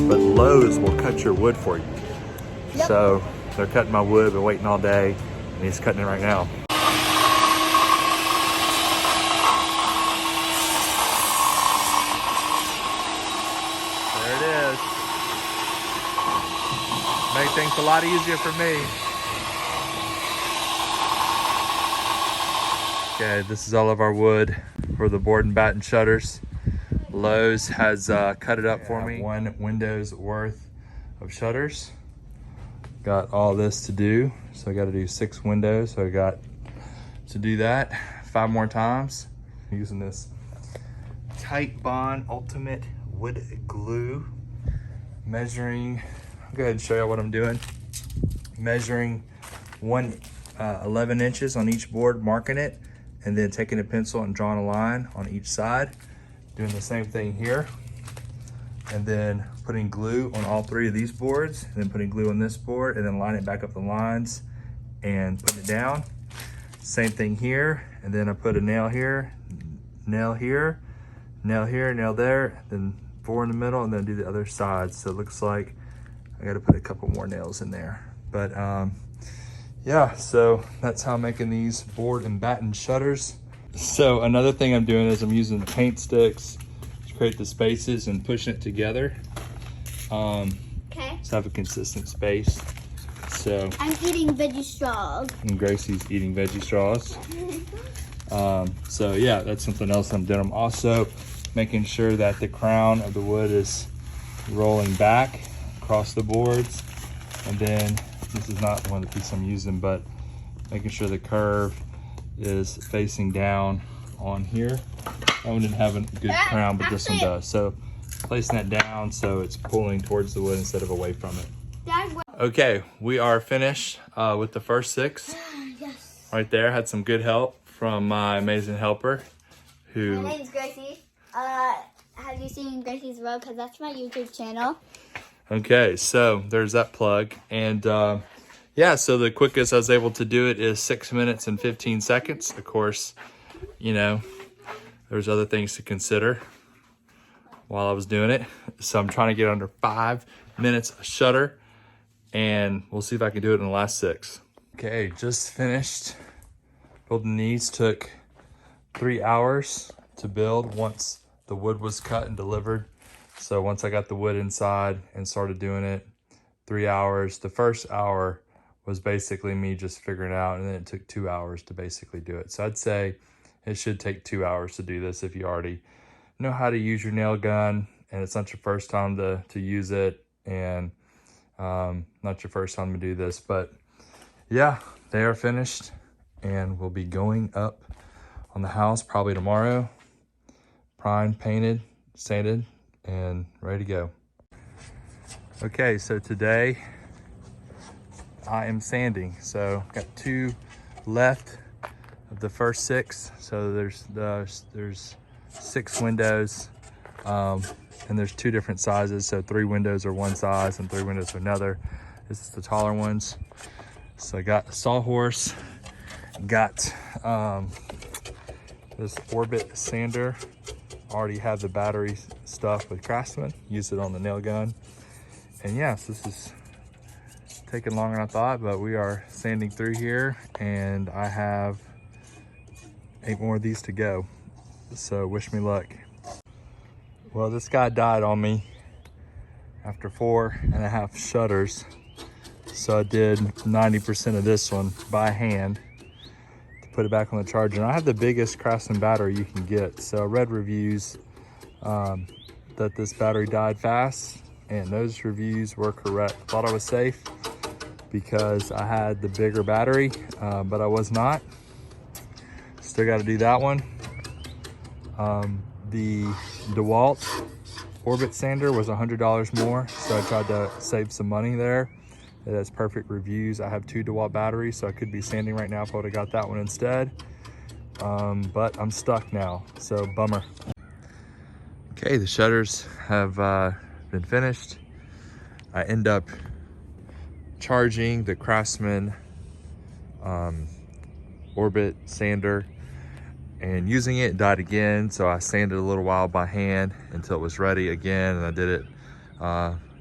but Lowe's will cut your wood for you. Yep. So they're cutting my wood, been waiting all day, and he's cutting it right now. There it is. Make things a lot easier for me. Okay, this is all of our wood for the board and batten shutters. Lowe's has cut it up for me. 1 window's worth of shutters. Got all this to do, so I got to do 6 windows. So I got to do that 5 more times. I'm using this Titebond Ultimate Wood Glue. Measuring, I'll go ahead and show you what I'm doing. Measuring 11 inches on each board, marking it, and then taking a pencil and drawing a line on each side. Doing the same thing here. And then putting glue on all 3 of these boards, and then putting glue on this board, and then line it back up the lines and putting it down. Same thing here, and then I put a nail here, nail here, nail here, nail there, then 4 in the middle, and then do the other side. So it looks like I gotta put a couple more nails in there. But yeah, so that's how I'm making these board and batten shutters. So another thing I'm doing is I'm using the paint sticks to create the spaces and pushing it together. Okay. To have a consistent space. So I'm eating veggie straws. And Gracie's eating veggie straws. So yeah, that's something else I'm doing. I'm also making sure that the crown of the wood is rolling back across the boards. And then this is not one of the pieces I'm using, but making sure the curve is facing down on here. That one didn't have a good crown, but this one does. So placing that down so it's pulling towards the wood instead of away from it. Okay, we are finished with the first 6. Yes. Right there, had some good help from my amazing helper who... My name's Gracie. Have you seen Gracie's World? Because that's my YouTube channel. Okay, so there's that plug. And yeah, so the quickest I was able to do it is 6 minutes and 15 seconds. Of course, you know, there's other things to consider while I was doing it. So I'm trying to get under 5 minutes a shutter, and we'll see if I can do it in the last 6. Okay, just finished building these. Took 3 hours to build once the wood was cut and delivered. So once I got the wood inside and started doing it, 3 hours. The first hour was basically me just figuring it out, and then it took 2 hours to basically do it. So I'd say it should take 2 hours to do this if you already know how to use your nail gun and it's not your first time to use it, and not your first time to do this. But yeah, they are finished and we'll be going up on the house probably tomorrow. Primed, painted, sanded, and ready to go. Okay, so today I am sanding. So got 2 left of the first 6. So there's 6 windows, and there's 2 different sizes. So 3 windows are one size and 3 windows are another. This is the taller ones. So I got a sawhorse, got this Orbit sander. Already have the battery stuff with Craftsman. Use it on the nail gun. And yes, this is taking longer than I thought, but we are sanding through here, and I have 8 more of these to go. So wish me luck. Well, this guy died on me after 4.5 shutters. So I did 90% of this one by hand to put it back on the charger. And I have the biggest Craftsman battery you can get. So I read reviews that this battery died fast, and those reviews were correct. Thought I was safe because I had the bigger battery, but I was not. Still got to do that one. The DeWalt Orbit sander was $100 more, so I tried to save some money there. It has perfect reviews. I have 2 DeWalt batteries, so I could be sanding right now if I would have got that one instead. But I'm stuck now, so bummer. Okay, the shutters have been finished. I end up charging the Craftsman Orbit sander and using it. It died again, so I sanded a little while by hand until it was ready again, and I did it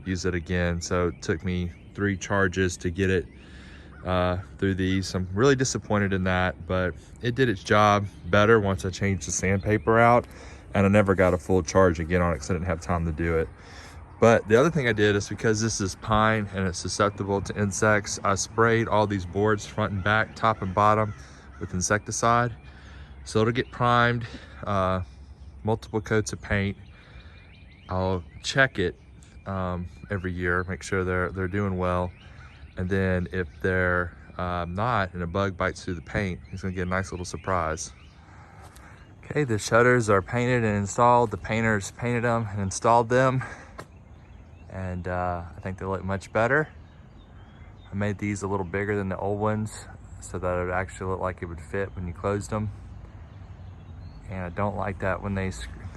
use it again. So it took me 3 charges to get it through these. I'm really disappointed in that, but it did its job better once I changed the sandpaper out, and I never got a full charge again on it because I didn't have time to do it. But the other thing I did is, because this is pine and it's susceptible to insects, I sprayed all these boards front and back, top and bottom, with insecticide. So it'll get primed, multiple coats of paint. I'll check it every year, make sure they're doing well. And then if they're not, and a bug bites through the paint, he's gonna get a nice little surprise. Okay, the shutters are painted and installed. The painters painted them and installed them. And I think they look much better. I made these a little bigger than the old ones so that it would actually look like it would fit when you closed them. And I don't like that when they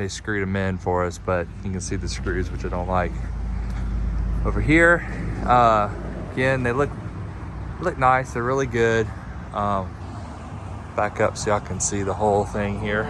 screwed them in for us, but you can see the screws, which I don't like. Over here, again, they look nice. They're really good. Back up so y'all can see the whole thing here.